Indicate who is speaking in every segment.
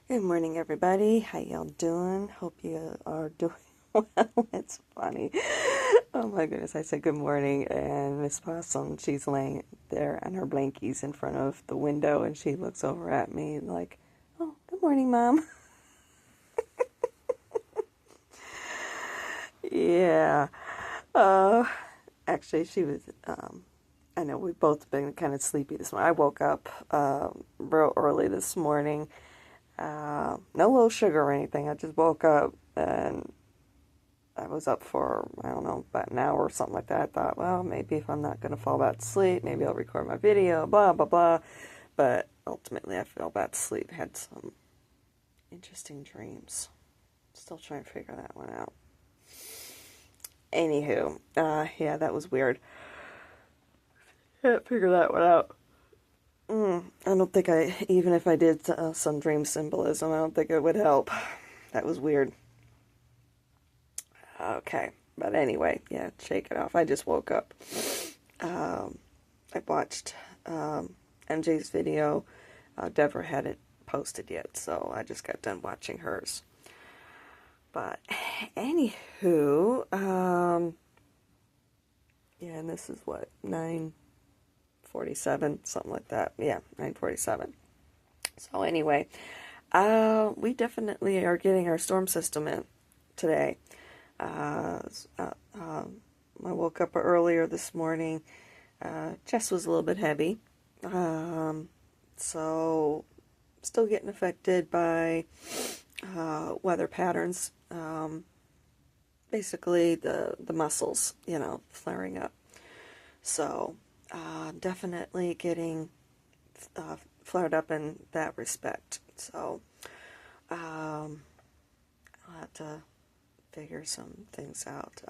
Speaker 1: Good morning, everybody. How y'all doing? Hope you are doing well. It's funny. Oh my goodness, I said good morning, and Miss Possum, she's laying there on her blankies in front of the window, and she looks over at me like, "Oh, good morning, Mom." Yeah. Uh, actually, she was. I know we've both been kind of sleepy this morning. I woke up real early this morning. No low sugar or anything. I just woke up and I was up for, I don't know, about an hour or something like that. I thought, well, maybe if I'm not going to fall back to sleep, maybe I'll record my video, blah, blah, blah. But ultimately, I fell back to sleep. Had some interesting dreams. Still trying to figure that one out. Anywho, yeah, that was weird. Can't figure that one out. I don't think even if I did some dream symbolism, I don't think it would help. That was weird. Okay, but anyway, yeah, shake it off. I just woke up. I watched MJ's video. Deborah hadn't posted yet, so I just got done watching hers. But anywho, yeah, and this is what, 9:47, something like that. Yeah, 9:47. So anyway, we definitely are getting our storm system in today. I woke up earlier this morning. Chest was a little bit heavy. So still getting affected by weather patterns. Basically the muscles, flaring up. So definitely getting flared up in that respect. So I'll have to figure some things out.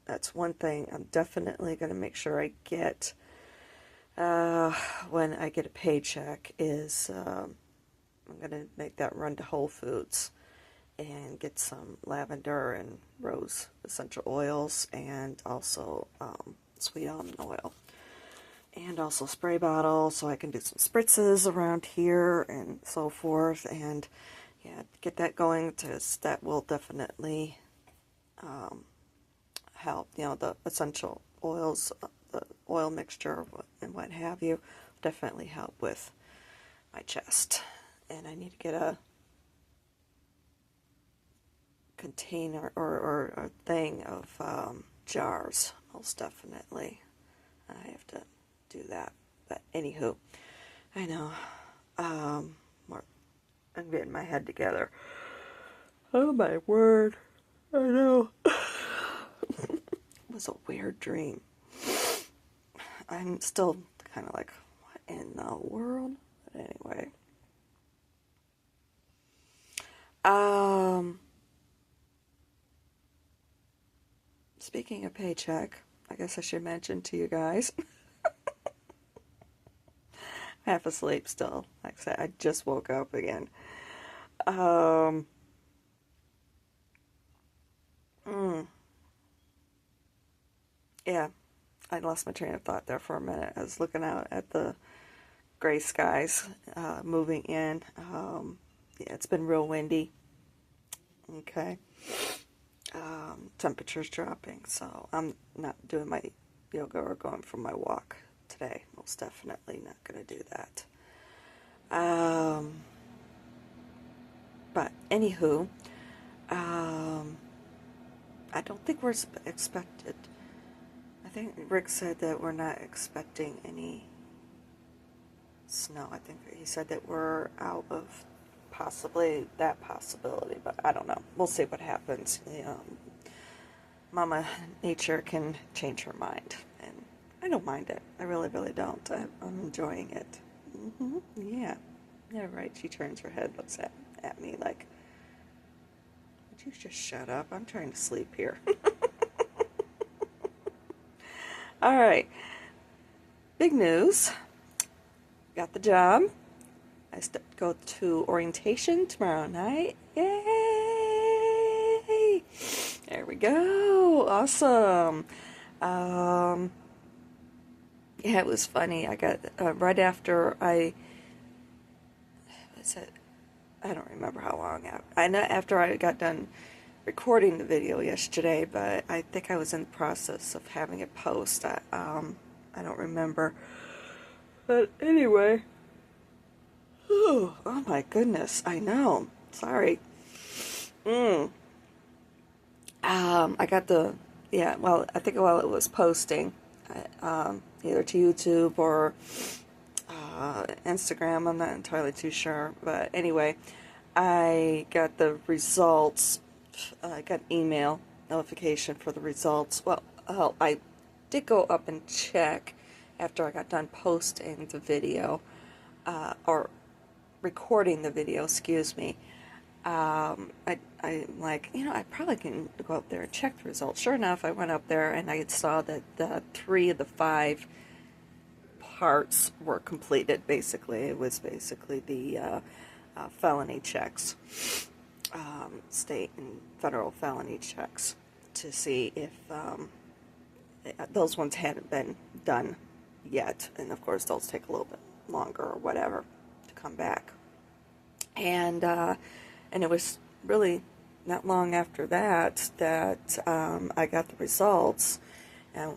Speaker 1: That's one thing I'm definitely going to make sure I get when I get a paycheck is I'm going to make that run to Whole Foods and get some lavender and rose essential oils and also sweet almond oil. And also spray bottle so I can do some spritzes around here and so forth. And yeah, get that going because that will definitely help. The essential oils, the oil mixture and what have you, definitely help with my chest. And I need to get a container or a thing of jars, most definitely. I have to do that. But anywho, I know. More, I'm getting my head together. Oh my word. I know. It was a weird dream. I'm still kind of like, what in the world? But anyway. Speaking of paycheck, I guess I should mention to you guys. Half asleep still. Like I said, I just woke up again. Um, mm, yeah, I lost my train of thought there for a minute. I was looking out at the gray skies moving in. Yeah, it's been real windy. Okay. Temperature's dropping, so I'm not doing my yoga or going for my walk today. Most definitely not going to do that. But anywho, I don't think we're expected. I think Rick said that we're not expecting any snow. I think he said that we're out of possibly that possibility, but I don't know. We'll see what happens. Mama Nature can change her mind, and I don't mind it. I really, really don't. I'm enjoying it. Yeah. Yeah, right. She turns her head, looks at me like, would you just shut up? I'm trying to sleep here. All right. Big news. Got the job. I go to orientation tomorrow night. Yay! There we go. Awesome. Yeah, it was funny. I got right after I, what's it? I don't remember how long. I know after I got done recording the video yesterday, but I think I was in the process of having it post. I don't remember. But anyway. Oh my goodness, I know. Sorry. I got yeah, well, I think while it was posting, either to YouTube or Instagram, I'm not entirely too sure. But anyway, I got the results. I got an email notification for the results. Well, I did go up and check after I got done posting the video, or recording the video, excuse me. I'm like, I probably can go up there and check the results. Sure enough, I went up there and I saw that 3 of the 5 parts were completed, basically. It was basically the felony checks, state and federal felony checks, to see if those ones hadn't been done yet. And of course, those take a little bit longer or whatever to come back. And it was really not long after that I got the results, and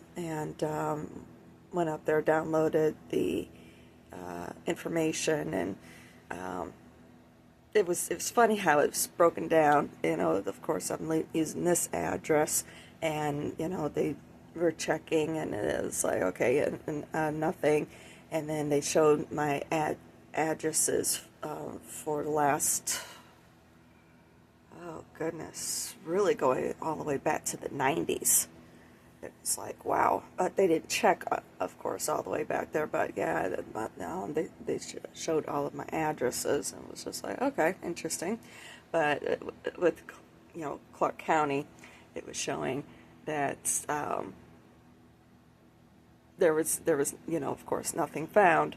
Speaker 1: went up there, downloaded the information, and it was funny how it was broken down. Of course, I'm using this address, and they were checking, and it was like, okay, and nothing, and then they showed my addresses for the last, oh goodness, really going all the way back to the 90s. It's like, wow. But they didn't check, of course, all the way back there, but yeah, they showed all of my addresses, and it was just like, okay, interesting. But with, Clark County, it was showing that there was, of course, nothing found.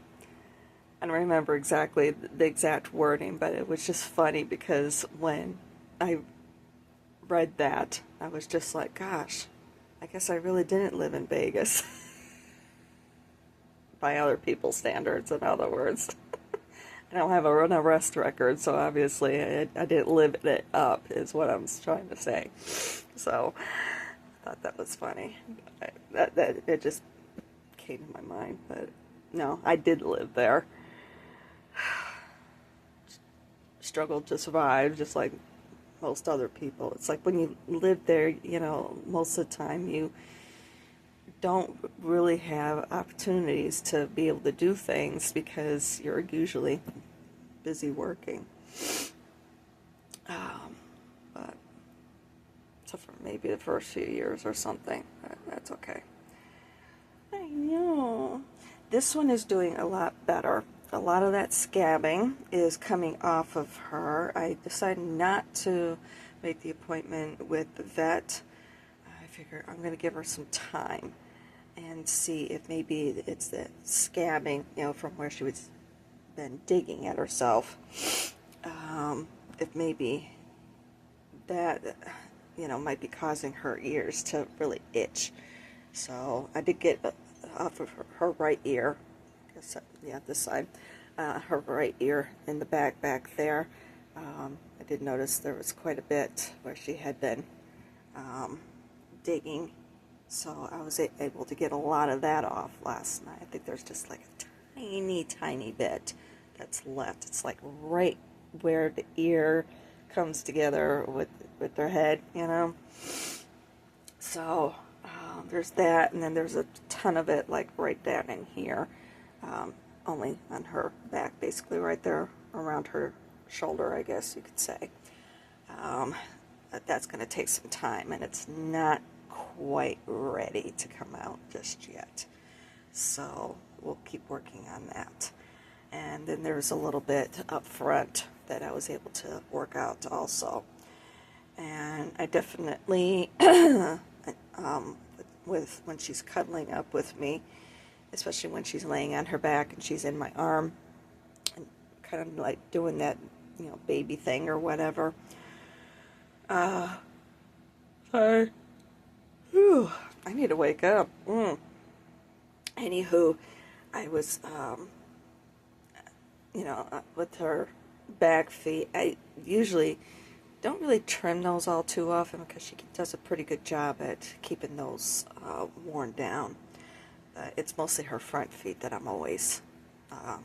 Speaker 1: I don't remember exactly the exact wording, but it was just funny because when I read that, I was just like, gosh, I guess I really didn't live in Vegas. By other people's standards, in other words. I don't have an arrest record, so obviously I didn't live it up, is what I'm trying to say. So I thought that was funny. That it just came to my mind, but no, I did live there. Struggled to survive, just like most other people. It's like when you live there, most of the time you don't really have opportunities to be able to do things because you're usually busy working. But except for maybe the first few years or something, that's okay. I know. This one is doing a lot better. A lot of that scabbing is coming off of her. I decided not to make the appointment with the vet. I figure I'm going to give her some time and see if maybe it's the scabbing, from where she was been digging at herself. If maybe that, might be causing her ears to really itch. So I did get off of her right ear. Yeah, this side, her right ear in the back there. I did notice there was quite a bit where she had been digging, so I was able to get a lot of that off last night. I think there's just like a tiny bit that's left. It's like right where the ear comes together with their head, So there's that, and then there's a ton of it like right down in here. Only on her back, basically right there around her shoulder, I guess you could say. But that's going to take some time, and it's not quite ready to come out just yet. So we'll keep working on that. And then there's a little bit up front that I was able to work out also. And I definitely, when she's cuddling up with me, especially when she's laying on her back and she's in my arm, and kind of like doing that, baby thing or whatever. Sorry. Whew, I need to wake up. Anywho, I was, with her back feet. I usually don't really trim those all too often because she does a pretty good job at keeping those worn down. It's mostly her front feet that I'm always um,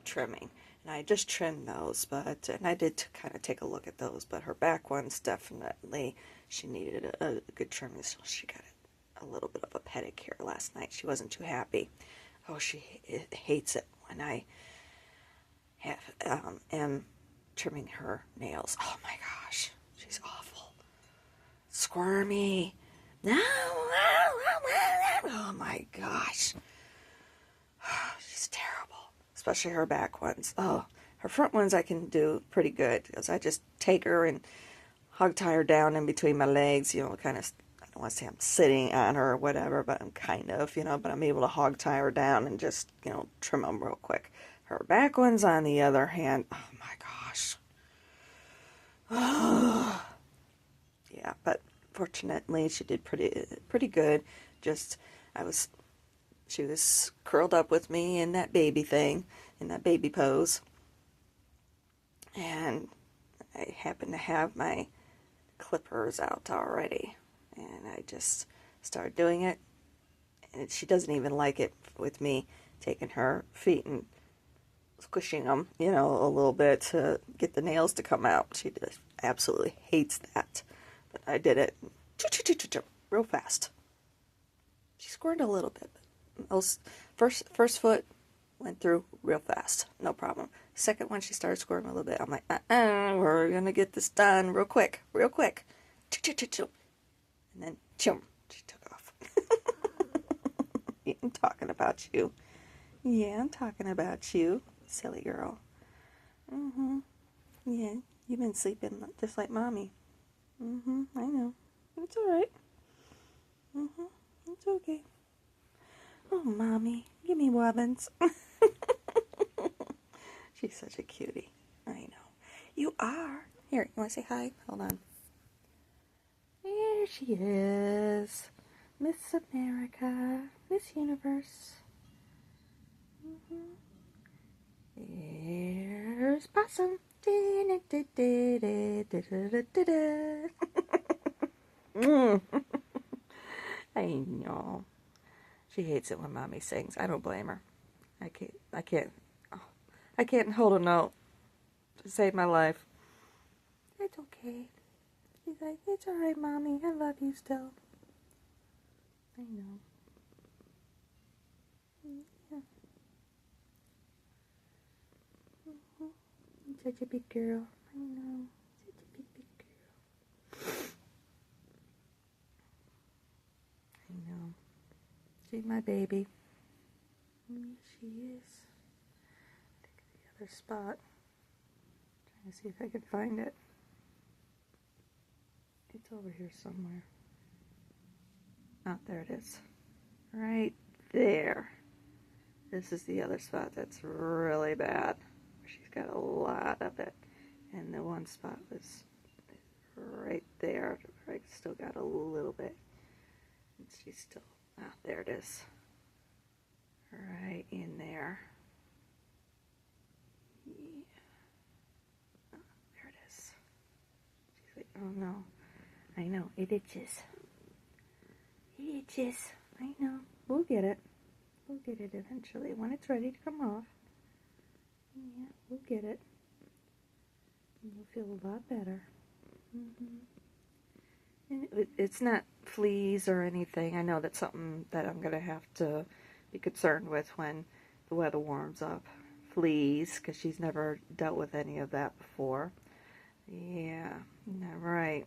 Speaker 1: trimming. And I just trimmed those, and I did kind of take a look at those, but her back ones definitely, she needed a good trimming, so she got a little bit of a pedicure last night. She wasn't too happy. Oh, she hates it when I am trimming her nails. Oh my gosh, she's awful. Squirmy. No. Oh my gosh. She's terrible. Especially her back ones. Oh, her front ones I can do pretty good because I just take her and hog tie her down in between my legs, kind of, I don't want to say I'm sitting on her or whatever, but I'm kind of, but I'm able to hog tie her down and just, trim them real quick. Her back ones, on the other hand, oh my gosh. Yeah, but fortunately she did pretty good. Just, she was curled up with me in that baby thing, in that baby pose. And I happened to have my clippers out already. And I just started doing it. And she doesn't even like it with me taking her feet and squishing them, a little bit to get the nails to come out. She just absolutely hates that. But I did it real fast. She squirmed a little bit. But first foot went through real fast. No problem. Second one, she started squirming a little bit. I'm like, we're going to get this done real quick. And then, she took off. Yeah, I'm talking about you. Yeah, I'm talking about you, silly girl. Yeah, you've been sleeping just like mommy. I know. It's alright. It's okay. Oh, mommy, give me Wubbins. She's such a cutie. I know. You are. Here, you want to say hi? Hold on. There she is. Miss America. Miss Universe. Here's Possum. I know. She hates it when mommy sings. I don't blame her. I can't hold a note to save my life. It's okay. She's like, it's alright, mommy. I love you still. I know. Yeah. You're such a big girl. I know. Such a big girl. I know. She's my baby. She is. I think the other spot. Trying to see if I can find it. It's over here somewhere. Oh, there it is. Right there. This is the other spot that's really bad. She's got a lot of it. And the one spot was right there. I still got a little bit. And she's still, there it is. Right in there. Yeah. Oh, there it is. She's like, oh no. I know, it itches. It itches. I know. We'll get it. We'll get it eventually when it's ready to come off. Yeah, we'll get it. And you'll feel a lot better. And it's not fleas or anything. I know that's something that I'm going to have to be concerned with when the weather warms up. Fleas, because she's never dealt with any of that before. Yeah, right.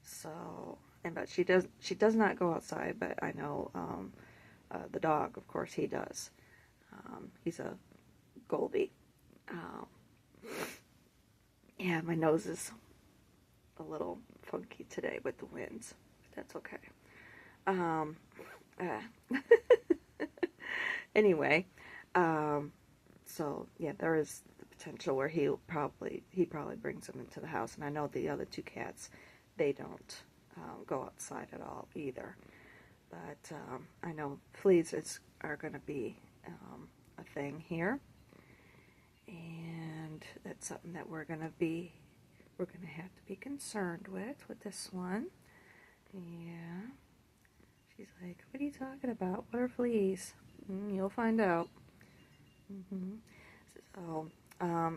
Speaker 1: So, but she does not go outside, but I know the dog, of course, he does. He's a Goldie. Yeah, my nose is a little funky today with the winds, but that's okay. Anyway, so yeah, there is the potential where he probably brings them into the house, and I know the other two cats, they don't go outside at all either. But I know fleas are going to be a thing here, And that's something that we're gonna have to be concerned with this one. Yeah. She's like, what are you talking about? What are fleas? You'll find out.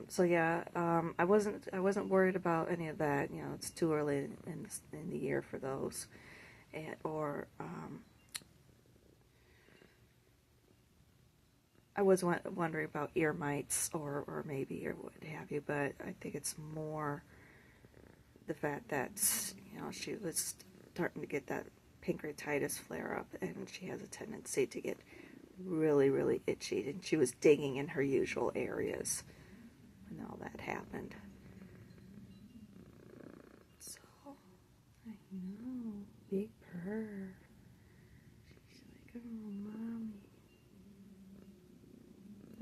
Speaker 1: So yeah, I wasn't worried about any of that. You know, it's too early in the year for those, I was wondering about ear mites or maybe or what have you, but I think it's more the fact that, you know, she was starting to get that pancreatitis flare up, and she has a tendency to get really, really itchy, and she was digging in her usual areas when all that happened. So, I know, big purr. She's like, oh, mommy.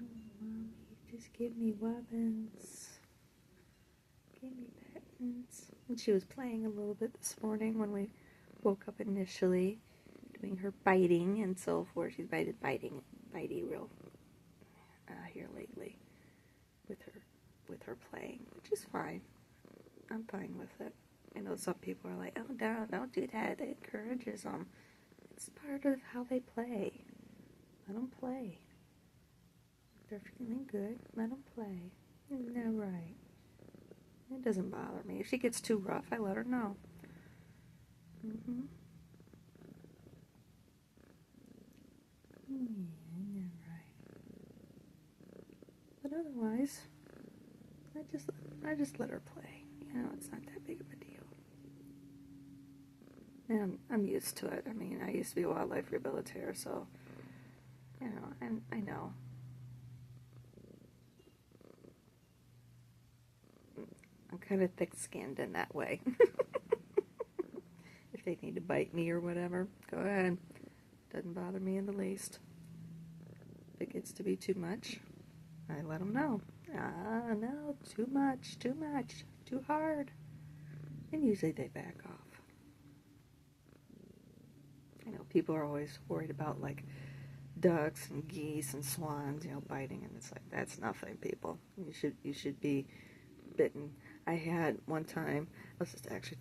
Speaker 1: Oh, mommy, just give me wubbins. Give me pettins. And she was playing a little bit this morning when we woke up initially, doing her biting and so forth. She's bitey real here lately with her playing, which is fine. I'm fine with it. I know some people are like, oh, don't do that. It encourages them. It's part of how they play. Let them play. If they're feeling good, let them play. Isn't that right? It doesn't bother me. If she gets too rough, I let her know. Yeah, right. But otherwise, I just let her play. You know, it's not that big of a deal. And I'm used to it. I mean, I used to be a wildlife rehabilitator, so, you know, and I know. I'm kind of thick-skinned in that way. If they need to bite me or whatever, go ahead. Doesn't bother me in the least. If it gets to be too much, I let them know. No, too much, too hard. And usually they back off. I know people are always worried about, like, ducks and geese and swans, you know, biting, and it's like, that's nothing, people. You should be bitten. I had one time, I was just actually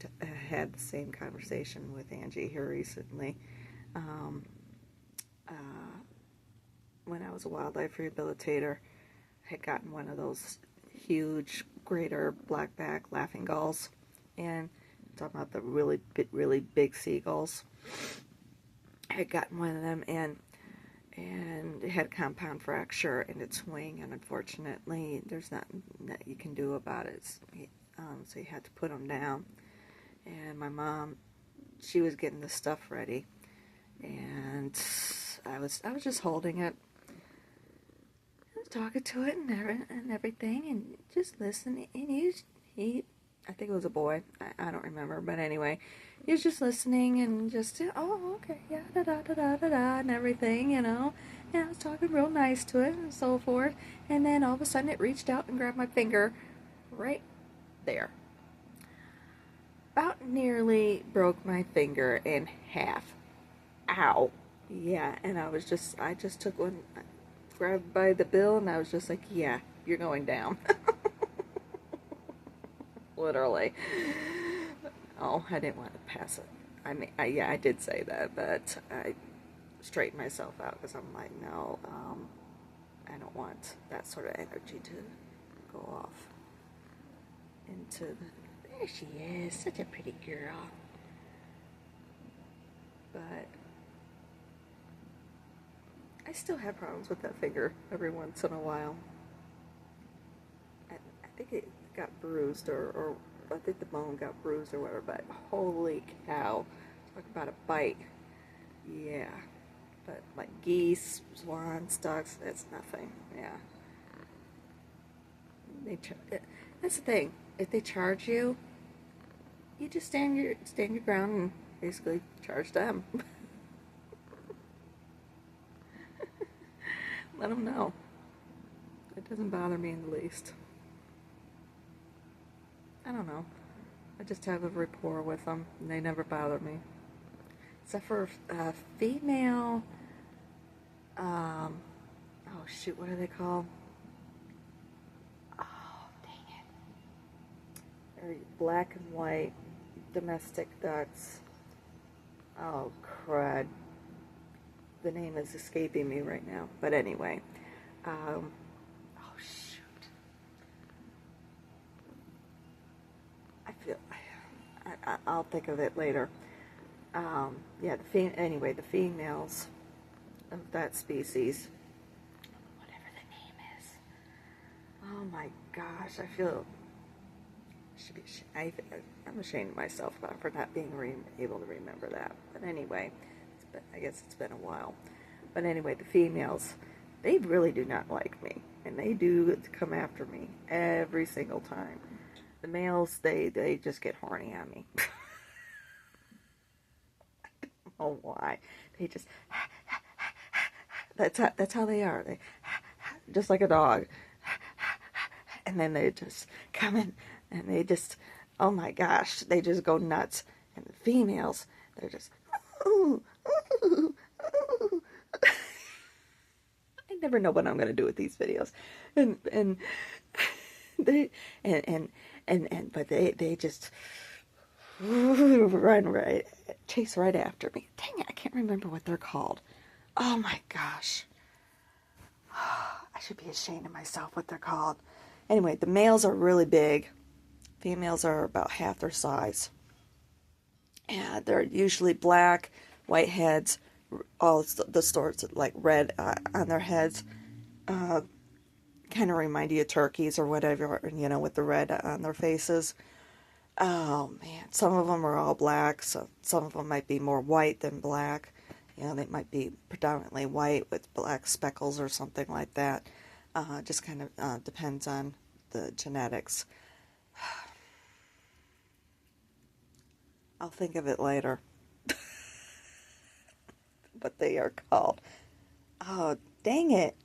Speaker 1: had the same conversation with Angie here recently. When I was a wildlife rehabilitator, I had gotten one of those huge greater blackback laughing gulls, and I'm talking about the really big seagulls. I had gotten one of them, and it had a compound fracture in its wing, and unfortunately there's nothing that you can do about it. So you had to put them down. And my mom, she was getting the stuff ready, and I was just holding it, I was talking to it and everything, and just listening. And he I think it was a boy, I don't remember, but anyway, he was just listening and just, oh, okay, yeah, da da da da da da, and everything, you know. And I was talking real nice to it and so forth. And then all of a sudden it reached out and grabbed my finger right there. About nearly broke my finger in half. Ow. Yeah, and I just took one, grabbed by the bill, and I was just like, yeah, you're going down. Literally. Oh, I didn't want to pass it. I mean, I did say that, but I straightened myself out because I'm like, no, I don't want that sort of energy to go off into the... There she is, such a pretty girl. But I still have problems with that finger every once in a while. I think it got bruised, or I think the bone got bruised or whatever, but holy cow, talk about a bite. Yeah, but like geese, swans, ducks, that's nothing. Yeah. That's the thing. If they charge you, you just stand your ground and basically charge them. Let them know. It doesn't bother me in the least. I don't know. I just have a rapport with them, and they never bother me. Except for female, oh shoot, what are they called? They're black and white domestic ducks. Oh, crud. The name is escaping me right now. But anyway. Oh, shoot. I feel... I'll think of it later. Yeah, anyway, the females of that species, whatever the name is. Oh my gosh, I feel... I'm ashamed of myself for not being able to remember that. But anyway, I guess it's been a while. But anyway, the females, they really do not like me. And they do come after me every single time. The males, they just get horny on me. I don't know why. They just... That's how they are. They just like a dog. And then they just come in and they just, oh my gosh, they just go nuts. And the females, they're just, ooh, ooh, ooh. I never know what I'm gonna do with these videos. And they but they just chase right after me. Dang it, I can't remember what they're called. Oh my gosh. I should be ashamed of myself what they're called. Anyway, the males are really big. Females are about half their size. And they're usually black, white heads, all the sorts of like red on their heads. Kind of remind you of turkeys or whatever, you know, with the red on their faces. Oh man, some of them are all black, so some of them might be more white than black. You know, they might be predominantly white with black speckles or something like that. Just kind of depends on the genetics. I'll think of it later. What they are called. Oh, dang it.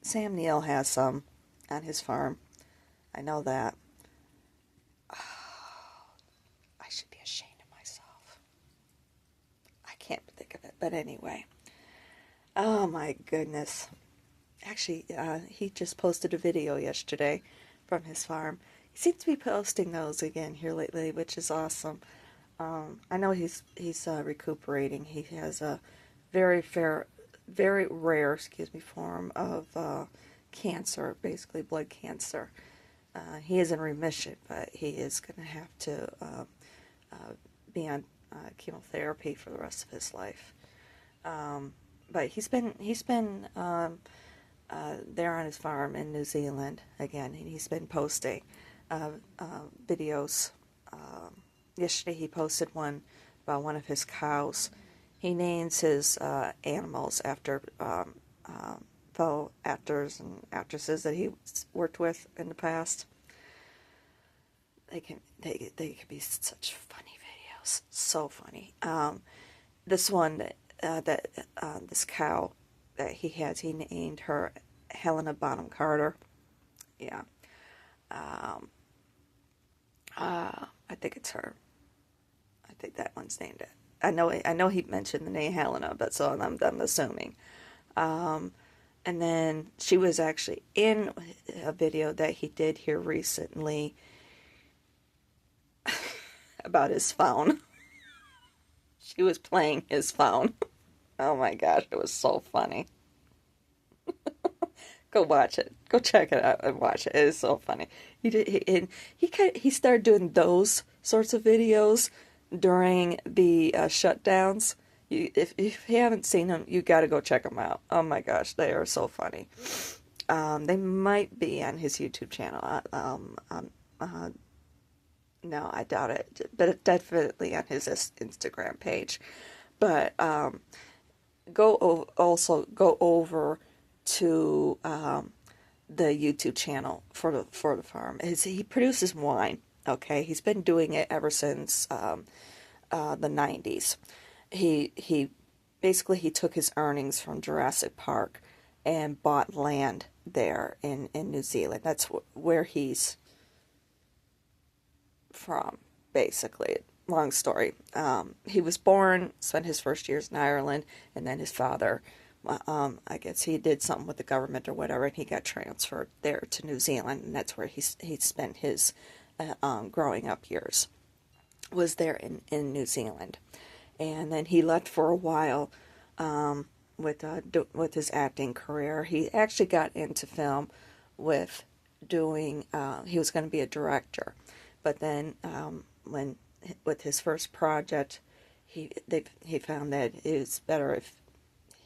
Speaker 1: Sam Neill has some on his farm. I know that. Oh, I should be ashamed of myself. I can't think of it, but anyway. Oh my goodness. Actually, he just posted a video yesterday from his farm. He seems to be posting those again here lately, which is awesome. I know he's recuperating. He has a very rare, form of cancer, basically blood cancer. He is in remission, but he is going to have to be on chemotherapy for the rest of his life. But he's been there on his farm in New Zealand again, and he's been posting videos. Yesterday he posted one about one of his cows. He names his animals after fellow actors and actresses that he worked with in the past. They can be such funny videos, so funny. This one this cow that he has, he named her Helena Bonham Carter. Yeah. I think it's her. I think that one's named it. I know he mentioned the name Helena, but so I'm assuming. And then she was actually in a video that he did here recently about his phone. She was playing his phone. Oh my gosh, it was so funny. Go watch it. Go check it out and watch it. It is so funny. He started doing those sorts of videos during the shutdowns. If you haven't seen them, you got to go check them out. Oh my gosh, they are so funny. They might be on his YouTube channel. No, I doubt it. But it's definitely on his Instagram page. But go over to the YouTube channel for the farm. He produces wine. Okay, he's been doing it ever since the 90s. He basically took his earnings from Jurassic Park and bought land there in New Zealand. That's where he's from, basically. Long story. He was born, spent his first years in Ireland, and then his father I guess he did something with the government or whatever, and he got transferred there to New Zealand, and that's where he spent his growing up years, was there in New Zealand. And then he left for a while with his acting career. He actually got into film with doing, he was going to be a director, but then when with his first project, he found that it was better if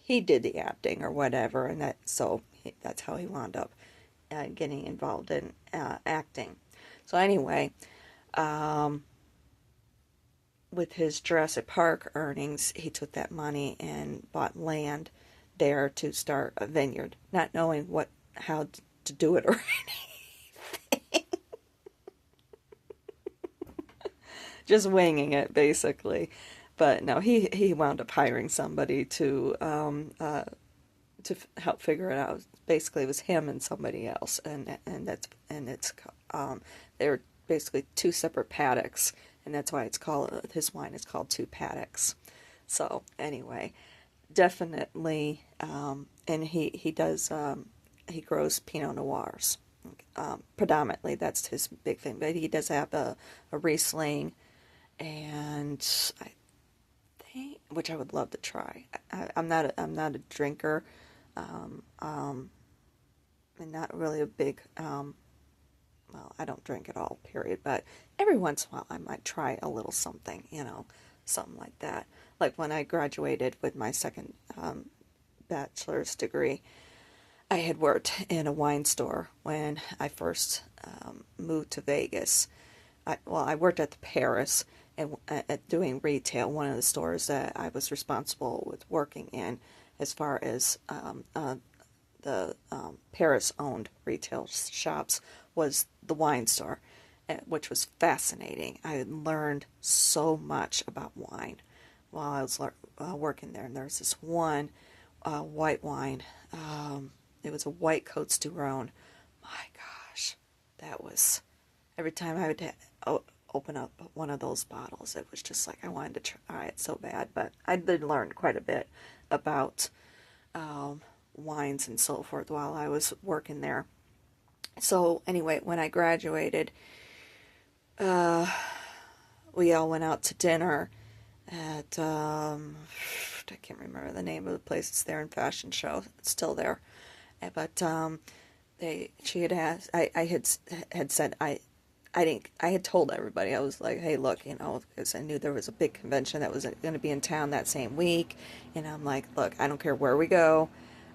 Speaker 1: he did the acting or whatever, and that's how he wound up getting involved in acting. So anyway, with his Jurassic Park earnings, he took that money and bought land there to start a vineyard, not knowing how to do it or anything. Just winging it, basically. But no, he wound up hiring somebody to help figure it out. Basically, it was him and somebody else, and they're basically two separate paddocks, and that's why his wine is called Two Paddocks. So anyway, definitely, and he does he grows Pinot Noirs. Predominantly, that's his big thing. But he does have a Riesling, and I think, which I would love to try. I'm not a drinker, and not really a big. Well, I don't drink at all, period. But every once in a while, I might try a little something, something like that. Like when I graduated with my second bachelor's degree, I had worked in a wine store when I first moved to Vegas. I worked at the Paris and at doing retail, one of the stores that I was responsible with working in as far as the Paris-owned retail shops was the wine store, which was fascinating. I had learned so much about wine while I was working there. And there's this one white wine. It was a white Côtes du Rhône. My gosh, that was, every time I would open up one of those bottles, it was just like I wanted to try it so bad. But I did learn quite a bit about wines and so forth while I was working there. So anyway, when I graduated, we all went out to dinner at I can't remember the name of the place. It's there in Fashion Show. It's still there. But she had asked, I had said I had told everybody, I was like, hey, look, because I knew there was a big convention that was going to be in town that same week, and I'm like, look, I don't care where we go,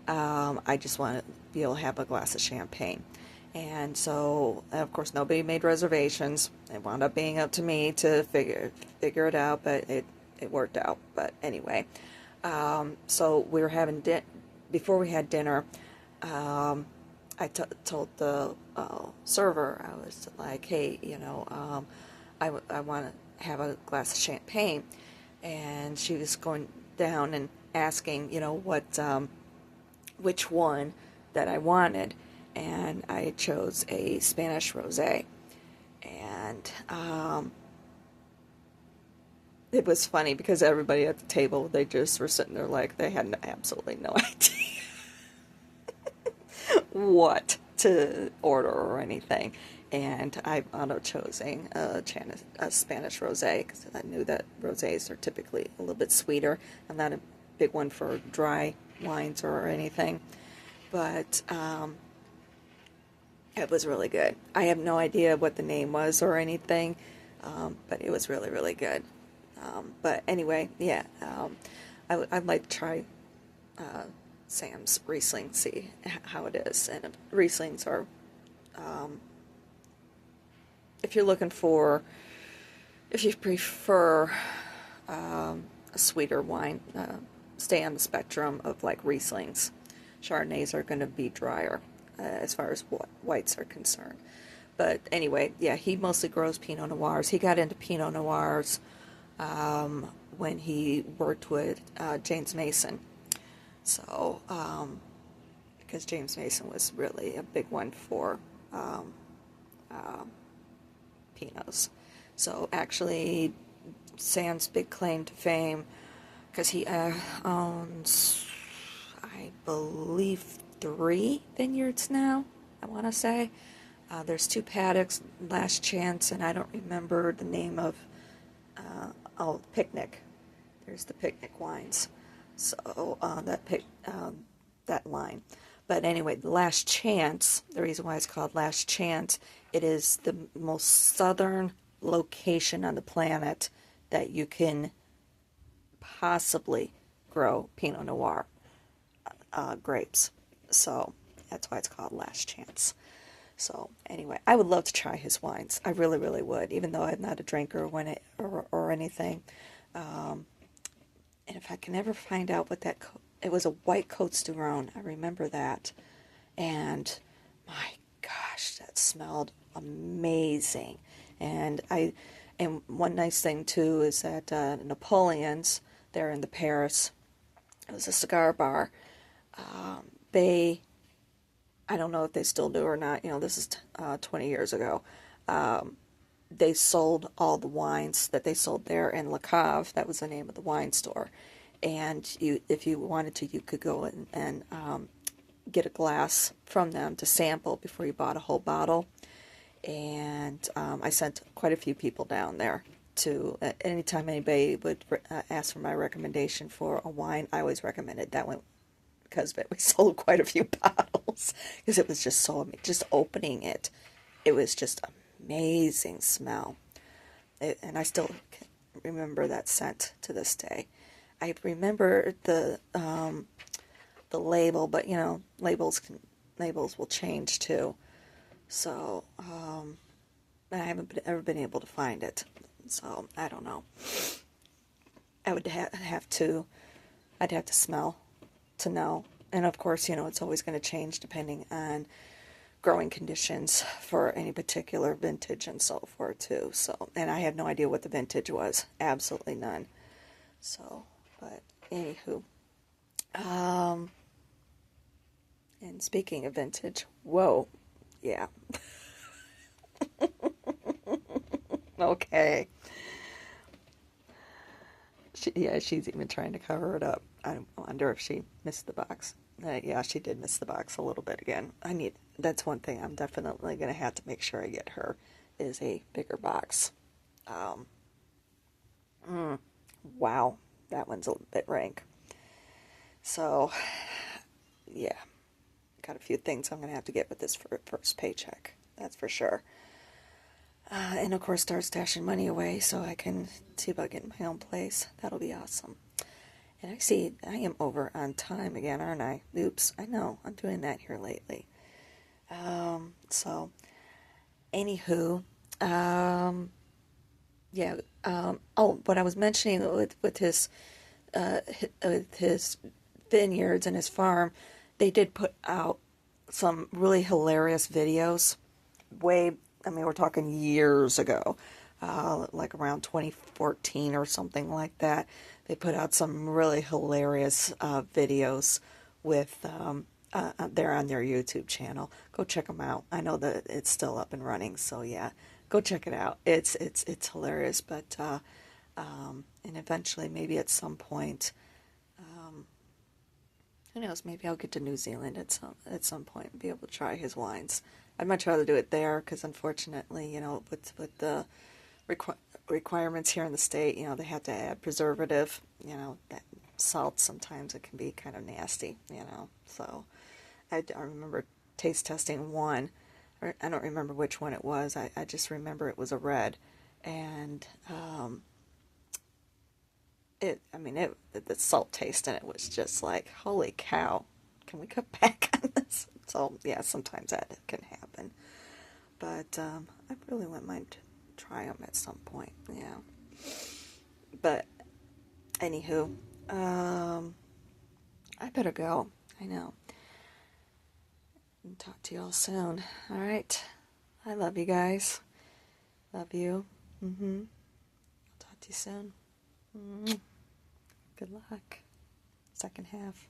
Speaker 1: I just want to be able to have a glass of champagne. And so, of course, nobody made reservations. It wound up being up to me to figure it out, but it worked out. But anyway, so we were having before we had dinner. I told the server, I was like, hey, I want to have a glass of champagne. And she was going down and asking, which one that I wanted. And I chose a Spanish rosé. And it was funny because everybody at the table, they just were sitting there like they had absolutely no idea what to order or anything. And I wound up choosing a Spanish rosé because I knew that rosés are typically a little bit sweeter. I'm not a big one for dry wines or anything. But it was really good. I have no idea what the name was or anything, but it was really, really good. But anyway, yeah, I'd like to try Sam's Riesling, see how it is. And Rieslings are, if you prefer a sweeter wine, stay on the spectrum of like Rieslings. Chardonnays are going to be drier as far as whites are concerned. But anyway, yeah, he mostly grows Pinot Noirs. He got into Pinot Noirs when he worked with James Mason. So, because James Mason was really a big one for Pinots. So actually, Sam's big claim to fame, because he owns, I believe 3 vineyards now, I want to say. There's 2 paddocks, Last Chance, and I don't remember the name of, Picnic. There's the Picnic wines. So, that line. But anyway, the Last Chance, the reason why it's called Last Chance, it is the most southern location on the planet that you can possibly grow Pinot Noir grapes. So that's why it's called Last Chance. So anyway, I would love to try his wines. I really, really would, even though I'm not a drinker or anything. And if I can ever find out what it was a white Côtes du Rhône. I remember that. And my gosh, that smelled amazing. And one nice thing too is that Napoleon's there in the Paris, it was a cigar bar. I don't know if they still do or not. This is 20 years ago. They sold all the wines that they sold there in Le Cave. That was the name of the wine store. And if you wanted to, you could go and get a glass from them to sample before you bought a whole bottle. And I sent quite a few people down there to, anytime anybody would ask for my recommendation for a wine, I always recommended that one because of it. We sold quite a few bottles because it was just just opening it, it was just amazing smell. And I still can remember that scent to this day. I remember the label, but labels will change too. So I haven't ever been able to find it. So I don't know. I would have to smell to know. And of course, it's always going to change depending on growing conditions for any particular vintage and so forth too. So, and I had no idea what the vintage was. Absolutely none. So, but anywho. And speaking of vintage, whoa, yeah. Okay. She's even trying to cover it up. I wonder if she missed the box. Yeah, she did miss the box a little bit again. That's one thing I'm definitely going to have to make sure I get her, is a bigger box. Wow, that one's a bit rank. So, yeah, got a few things I'm going to have to get with this first paycheck. That's for sure. And of course, start stashing money away so I can see about getting my own place. That'll be awesome. And I see I am over on time again, aren't I? Oops, I know. I'm doing that here lately. So, anywho, yeah. What I was mentioning with his vineyards and his farm, they did put out some really hilarious videos. We're talking years ago, like around 2014 or something like that. They put out some really hilarious videos with they're on their YouTube channel. Go check them out. I know that it's still up and running, so yeah, go check it out. It's hilarious, but and eventually, maybe at some point, who knows? Maybe I'll get to New Zealand at some point and be able to try his wines. I'd much rather do it there because, unfortunately, with the requirements here in the state, they have to add preservative. That salt, sometimes it can be kind of nasty. So I remember taste testing one. I don't remember which one it was. I just remember it was a red, and the salt taste in it was just like, holy cow, can we cut back on this? So yeah, sometimes that can happen, but I really wouldn't mind try them at some point. Yeah, but anywho, I better go. I know. And talk to you all soon. All right. I love you guys. Love you. I'll talk to you soon. Good luck. Second half.